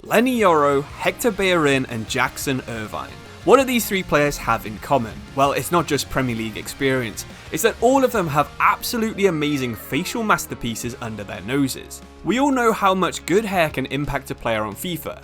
Lenny Yoro, Hector Bellerin and Jackson Irvine. What do these three players have in common? Well, it's not just Premier League experience, it's that all of them have absolutely amazing facial masterpieces under their noses. We all know how much good hair can impact a player on FIFA.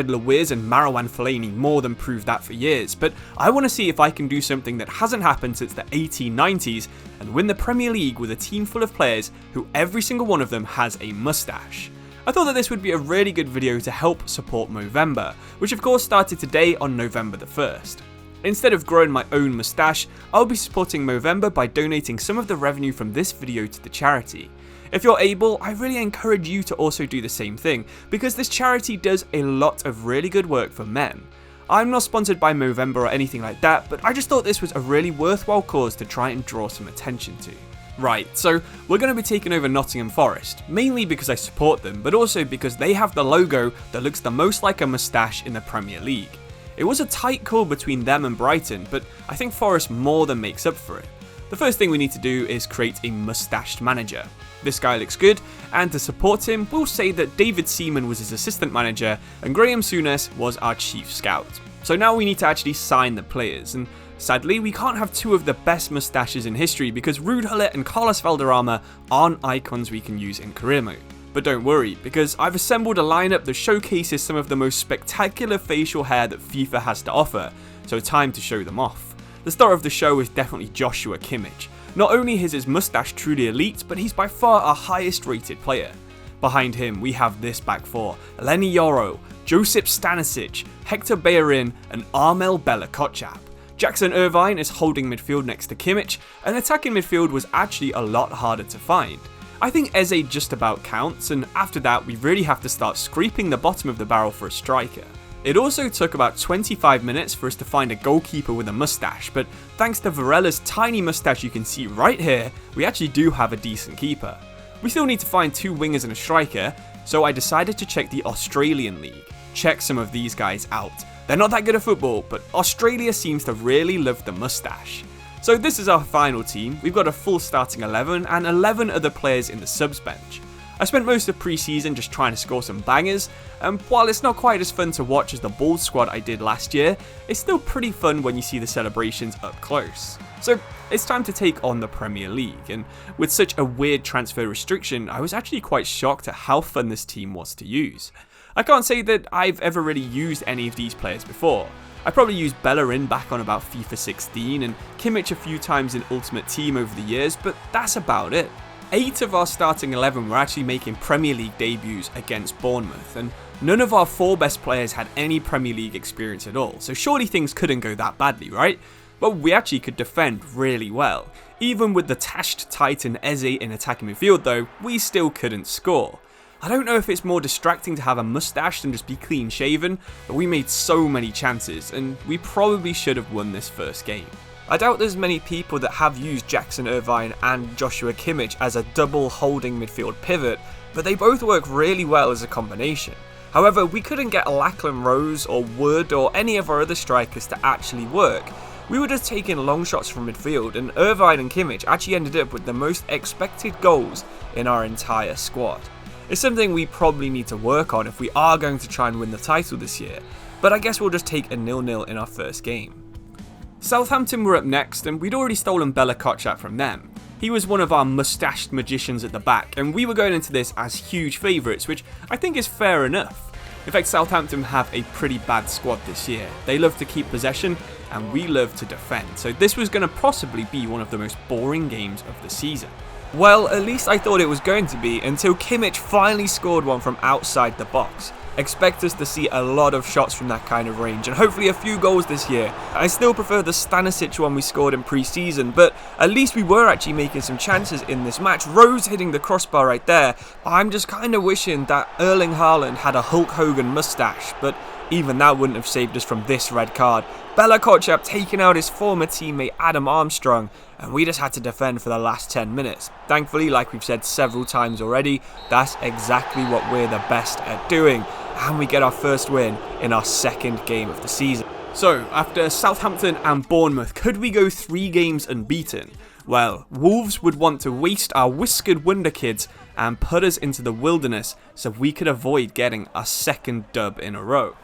Luiz and Marouane Fellaini more than proved that for years, but I want to see if I can do something that hasn't happened since the 1890s and win the Premier League with a team full of players who every single one of them has a moustache. I thought that this would be a really good video to help support Movember, which of course started today on November the 1st. Instead of growing my own moustache, I'll be supporting Movember by donating some of the revenue from this video to the charity. If you're able, I really encourage you to also do the same thing, because this charity does a lot of really good work for men. I'm not sponsored by Movember or anything like that, but I just thought this was a really worthwhile cause to try and draw some attention to. Right, so we're going to be taking over Nottingham Forest, mainly because I support them, but also because they have the logo that looks the most like a moustache in the Premier League. It was a tight call between them and Brighton, but I think Forest more than makes up for it. The first thing we need to do is create a moustached manager. This guy looks good, and to support him, we'll say that David Seaman was his assistant manager and Graham Souness was our chief scout. So now we need to actually sign the players, and sadly, we can't have two of the best moustaches in history because Ruud Gullit and Carlos Valderrama aren't icons we can use in career mode. But don't worry, because I've assembled a lineup that showcases some of the most spectacular facial hair that FIFA has to offer, so time to show them off. The star of the show is definitely Joshua Kimmich. Not only is his moustache truly elite, but he's by far our highest rated player. Behind him, we have this back four: Lenny Yoro, Josip Stanisic, Hector Bellerin and Armel Bella-Kotchap. Jackson Irvine is holding midfield next to Kimmich, and attacking midfield was actually a lot harder to find. I think Eze just about counts, and after that we really have to start scraping the bottom of the barrel for a striker. It also took about 25 minutes for us to find a goalkeeper with a moustache, but thanks to Varella's tiny moustache you can see right here, we actually do have a decent keeper. We still need to find two wingers and a striker, so I decided to check the Australian League. Check some of these guys out. They're not that good at football, but Australia seems to really love the moustache. So this is our final team. We've got a full starting 11 and 11 other players in the subs bench. I spent most of pre-season just trying to score some bangers, and while it's not quite as fun to watch as the Bulls squad I did last year, it's still pretty fun when you see the celebrations up close. So it's time to take on the Premier League, and with such a weird transfer restriction, I was actually quite shocked at how fun this team was to use. I can't say that I've ever really used any of these players before. I probably used Bellerin back on about FIFA 16 and Kimmich a few times in Ultimate Team over the years, but that's about it. 8 of our starting 11 were actually making Premier League debuts against Bournemouth, and none of our 4 best players had any Premier League experience at all, so surely things couldn't go that badly, right? But we actually could defend really well. Even with the tashed Titan Eze in attacking midfield though, we still couldn't score. I don't know if it's more distracting to have a moustache than just be clean shaven, but we made so many chances and we probably should have won this first game. I doubt there's many people that have used Jackson Irvine and Joshua Kimmich as a double holding midfield pivot, but they both work really well as a combination. However, we couldn't get Lachlan Rose or Wood or any of our other strikers to actually work. We were just taking long shots from midfield, and Irvine and Kimmich actually ended up with the most expected goals in our entire squad. It's something we probably need to work on if we are going to try and win the title this year, but I guess we'll just take a 0-0 in our first game. Southampton were up next, and we'd already stolen Bella-Kotchap from them. He was one of our moustached magicians at the back, and we were going into this as huge favourites, which I think is fair enough. In fact, Southampton have a pretty bad squad this year. They love to keep possession, and we love to defend, so this was going to possibly be one of the most boring games of the season. Well, at least I thought it was going to be, until Kimmich finally scored one from outside the box. Expect us to see a lot of shots from that kind of range, and hopefully a few goals this year. I still prefer the Stanisic one we scored in pre-season, but at least we were actually making some chances in this match. Rose hitting the crossbar right there. I'm just kind of wishing that Erling Haaland had a Hulk Hogan moustache, but even that wouldn't have saved us from this red card. Bella-Kotchap taking out his former teammate Adam Armstrong, and we just had to defend for the last 10 minutes. Thankfully, like we've said several times already, that's exactly what we're the best at doing, and we get our first win in our second game of the season. So, after Southampton and Bournemouth, could we go 3 games unbeaten? Well, Wolves would want to waste our whiskered wonder kids and put us into the wilderness so we could avoid getting our second dub in a row.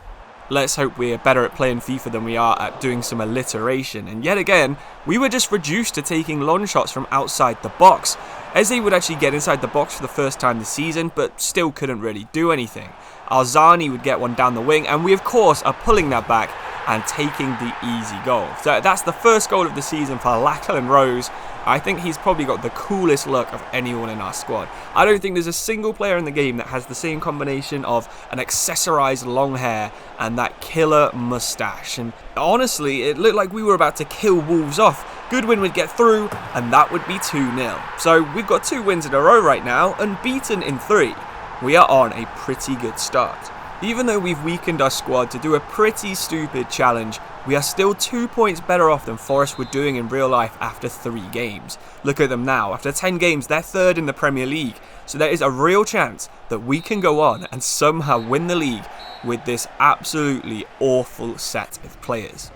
Let's hope we're better at playing FIFA than we are at doing some alliteration, and yet again, we were just reduced to taking long shots from outside the box. Eze would actually get inside the box for the first time this season, but still couldn't really do anything. Alzani would get one down the wing, and we of course are pulling that back and taking the easy goal. So that's the first goal of the season for Lachlan Rose. I think he's probably got the coolest look of anyone in our squad. I don't think there's a single player in the game that has the same combination of an accessorized long hair and that killer mustache. And honestly, it looked like we were about to kill Wolves off. Goodwin would get through, and that would be 2-0. So we've got 2 wins in a row right now, unbeaten in 3. We are on a pretty good start. Even though we've weakened our squad to do a pretty stupid challenge, we are still 2 points better off than Forest were doing in real life after 3 games. Look at them now, after 10 games they're 3rd in the Premier League, so there is a real chance that we can go on and somehow win the league with this absolutely awful set of players.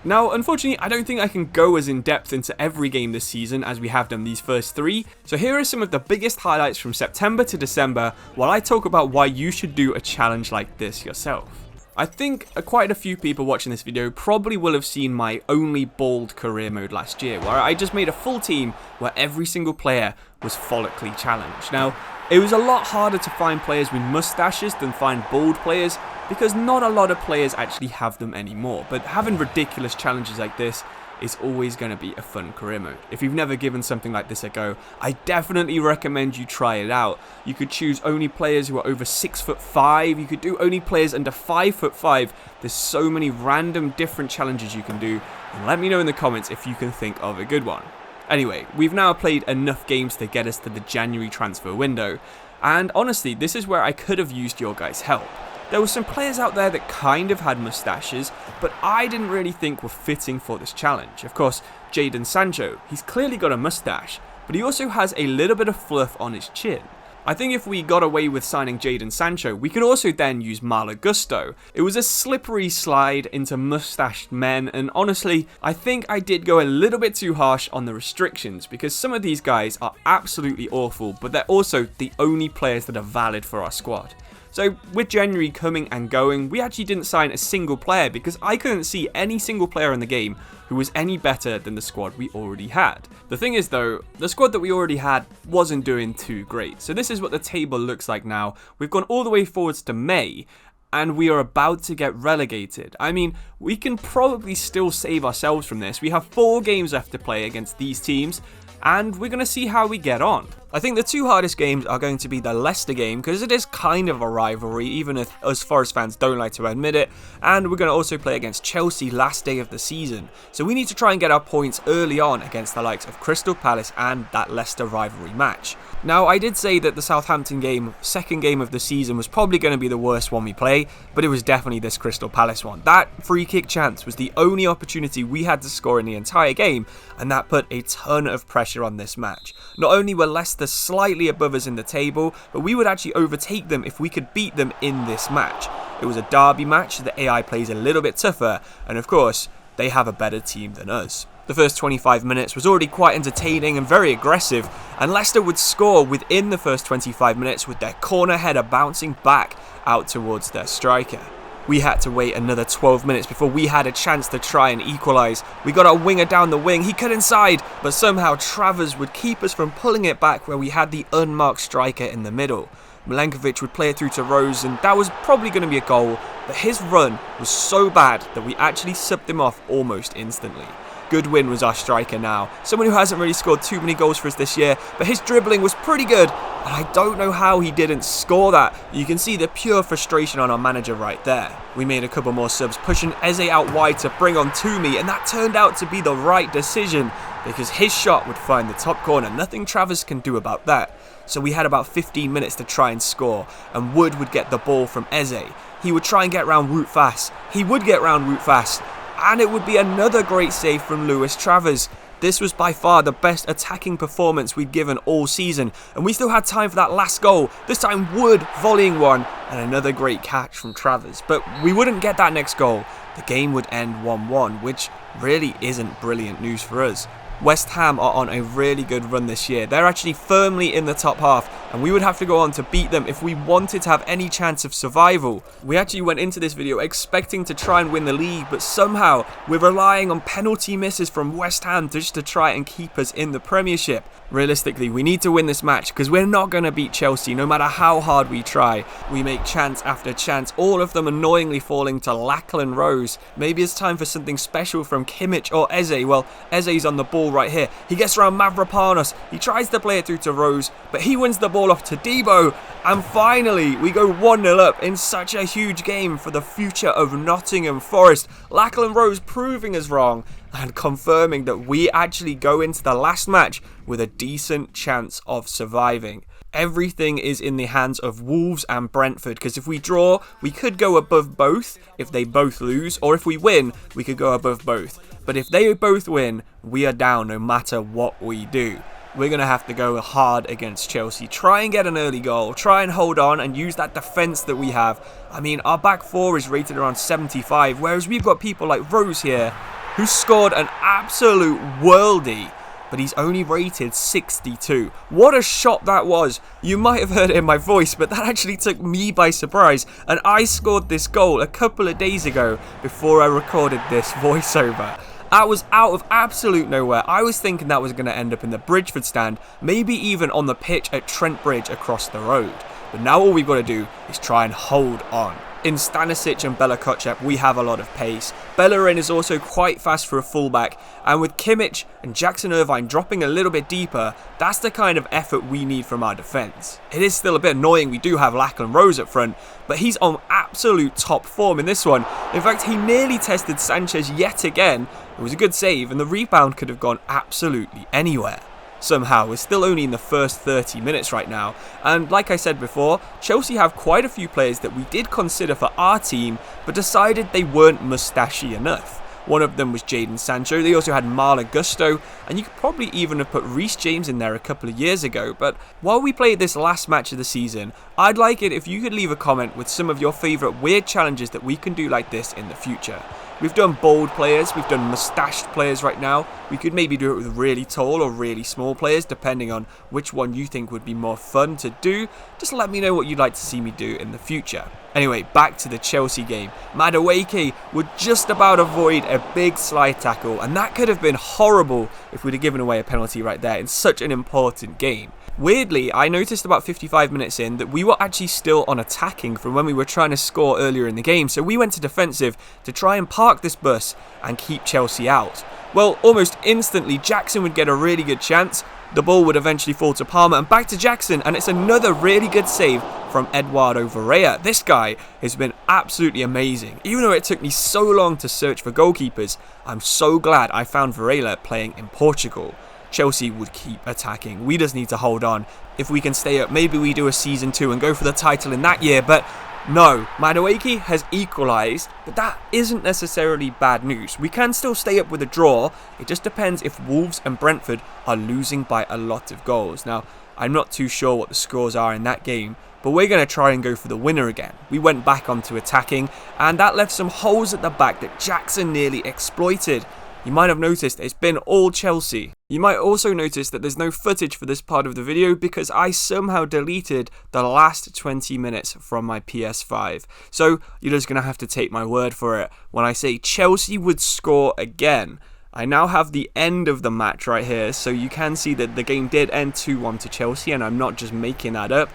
Now, unfortunately, I don't think I can go as in-depth into every game this season as we have done these first 3, so here are some of the biggest highlights from September to December while I talk about why you should do a challenge like this yourself. I think quite a few people watching this video probably will have seen my only bald career mode last year, where I just made a full team where every single player was follically challenged. Now, it was a lot harder to find players with mustaches than find bald players, because not a lot of players actually have them anymore, but having ridiculous challenges like this is always going to be a fun career mode. If you've never given something like this a go, I definitely recommend you try it out. You could choose only players who are over 6'5", you could do only players under 5'5", there's so many random different challenges you can do, and let me know in the comments if you can think of a good one. Anyway, we've now played enough games to get us to the January transfer window, and honestly, this is where I could have used your guys' help. There were some players out there that kind of had mustaches, but I didn't really think were fitting for this challenge. Of course, Jadon Sancho, he's clearly got a mustache, but he also has a little bit of fluff on his chin. I think if we got away with signing Jadon Sancho, we could also then use Malo Gusto. It was a slippery slide into mustached men, and honestly, I think I did go a little bit too harsh on the restrictions, because some of these guys are absolutely awful, but they're also the only players that are valid for our squad. So with January coming and going, we actually didn't sign a single player because I couldn't see any single player in the game who was any better than the squad we already had. The thing is though, the squad that we already had wasn't doing too great. So this is what the table looks like now. We've gone all the way forwards to May, and we are about to get relegated. I mean, we can probably still save ourselves from this. We have 4 games left to play against these teams, and we're going to see how we get on. I think the 2 hardest games are going to be the Leicester game, because it is kind of a rivalry, even if us Forest fans don't like to admit it, and we're going to also play against Chelsea last day of the season. So we need to try and get our points early on against the likes of Crystal Palace and that Leicester rivalry match. Now, I did say that the Southampton game, second game of the season, was probably going to be the worst one we play, but it was definitely this Crystal Palace one. That free kick chance was the only opportunity we had to score in the entire game, and that put a ton of pressure on this match. Not only were Leicester slightly above us in the table, but we would actually overtake them if we could beat them in this match. It was a derby match, so the AI plays a little bit tougher, and of course, they have a better team than us. The first 25 minutes was already quite entertaining and very aggressive, and Leicester would score within the first 25 minutes with their corner header bouncing back out towards their striker. We had to wait another 12 minutes before we had a chance to try and equalise. We got our winger down the wing, he cut inside, but somehow Travers would keep us from pulling it back where we had the unmarked striker in the middle. Milenkovic would play it through to Rose, and that was probably going to be a goal, but his run was so bad that we actually subbed him off almost instantly. Goodwin was our striker now, someone who hasn't really scored too many goals for us this year, but his dribbling was pretty good, and I don't know how he didn't score that. You can see the pure frustration on our manager right there. We made a couple more subs, pushing Eze out wide to bring on Toomey, and that turned out to be the right decision, because his shot would find the top corner. Nothing Travers can do about that. So we had about 15 minutes to try and score, and Wood would get the ball from Eze. He would try and get round Wout fast. He would get round Wout fast, and it would be another great save from Lewis Travers. This was by far the best attacking performance we'd given all season, and we still had time for that last goal. This time Wood volleying one, and another great catch from Travers. But we wouldn't get that next goal. The game would end 1-1, which really isn't brilliant news for us. West Ham are on a really good run this year. They're actually firmly in the top half, and we would have to go on to beat them if we wanted to have any chance of survival. We actually went into this video expecting to try and win the league, but somehow we're relying on penalty misses from West Ham just to try and keep us in the Premiership. Realistically, we need to win this match because we're not going to beat Chelsea no matter how hard we try. We make chance after chance, all of them annoyingly falling to Lachlan Rose. Maybe it's time for something special from Kimmich or Eze. Well, Eze's on the ball right here. He gets around Mavropanos. He tries to play it through to Rose, but he wins the ball off to Debo. And finally, we go 1-0 up in such a huge game for the future of Nottingham Forest. Lachlan Rose proving us wrong and confirming that we actually go into the last match with a decent chance of surviving. Everything is in the hands of Wolves and Brentford, because if we draw, we could go above both if they both lose, or if we win, we could go above both. But if they both win, we are down no matter what we do. We're going to have to go hard against Chelsea. Try and get an early goal. Try and hold on and use that defence that we have. I mean, our back four is rated around 75, whereas we've got people like Rose here, who scored an absolute worldie, but he's only rated 62. What a shot that was. You might have heard it in my voice, but that actually took me by surprise, and I scored this goal a couple of days ago before I recorded this voiceover. That was out of absolute nowhere. I was thinking that was going to end up in the Bridgeford stand, maybe even on the pitch at Trent Bridge across the road. But now all we've got to do is try and hold on. In Stanisic and Bella Kotchap, we have a lot of pace. Bellerin is also quite fast for a fullback, and with Kimmich and Jackson Irvine dropping a little bit deeper, that's the kind of effort we need from our defence. It is still a bit annoying we do have Lachlan Rose up front, but he's on absolute top form in this one. In fact, he nearly tested Sanchez yet again. It was a good save, and the rebound could have gone absolutely anywhere. Somehow, we're still only in the first 30 minutes right now, and like I said before, Chelsea have quite a few players that we did consider for our team, but decided they weren't moustached enough. One of them was Jadon Sancho. They also had Malo Gusto, and you could probably even have put Reece James in there a couple of years ago. But while we play this last match of the season, I'd like it if you could leave a comment with some of your favourite weird challenges that we can do like this in the future. We've done bold players, we've done moustached players right now. We could maybe do it with really tall or really small players, depending on which one you think would be more fun to do. Just let me know what you'd like to see me do in the future. Anyway, back to the Chelsea game. Madueke would just about avoid a big slide tackle, and that could have been horrible if we'd have given away a penalty right there in such an important game. Weirdly, I noticed about 55 minutes in that we were actually still on attacking from when we were trying to score earlier in the game, so we went to defensive to try and park this bus and keep Chelsea out. Well, almost instantly, Jackson would get a really good chance. The ball would eventually fall to Palmer and back to Jackson, and it's another really good save from Eduardo Varela. This guy has been absolutely amazing. Even though it took me so long to search for goalkeepers, I'm so glad I found Varela playing in Portugal. Chelsea would keep attacking. We just need to hold on. If we can stay up, maybe we do a season 2 and go for the title in that year, but no, Madueke has equalised, but that isn't necessarily bad news. We can still stay up with a draw. It just depends if Wolves and Brentford are losing by a lot of goals. Now, I'm not too sure what the scores are in that game, but we're going to try and go for the winner again. We went back onto attacking, and that left some holes at the back that Jackson nearly exploited. You might have noticed it's been all Chelsea. You might also notice that there's no footage for this part of the video because I somehow deleted the last 20 minutes from my PS5. So you're just going to have to take my word for it when I say Chelsea would score again. I now have the end of the match right here, so you can see that the game did end 2-1 to Chelsea, and I'm not just making that up.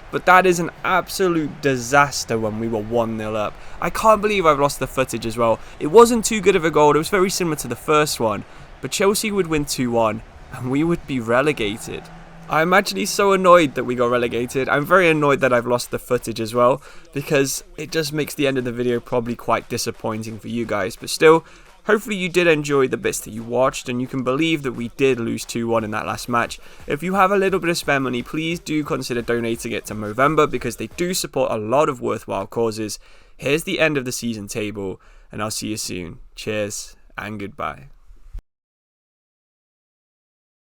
But that is an absolute disaster when we were 1-0 up. I can't believe I've lost the footage as well. It wasn't too good of a goal. It was very similar to the first one. But Chelsea would win 2-1 and we would be relegated. I'm actually so annoyed that we got relegated. I'm very annoyed that I've lost the footage as well, because it just makes the end of the video probably quite disappointing for you guys. But still, hopefully you did enjoy the bits that you watched, and you can believe that we did lose 2-1 in that last match. If you have a little bit of spare money, please do consider donating it to Movember, because they do support a lot of worthwhile causes. Here's the end of the season table, and I'll see you soon. Cheers and goodbye.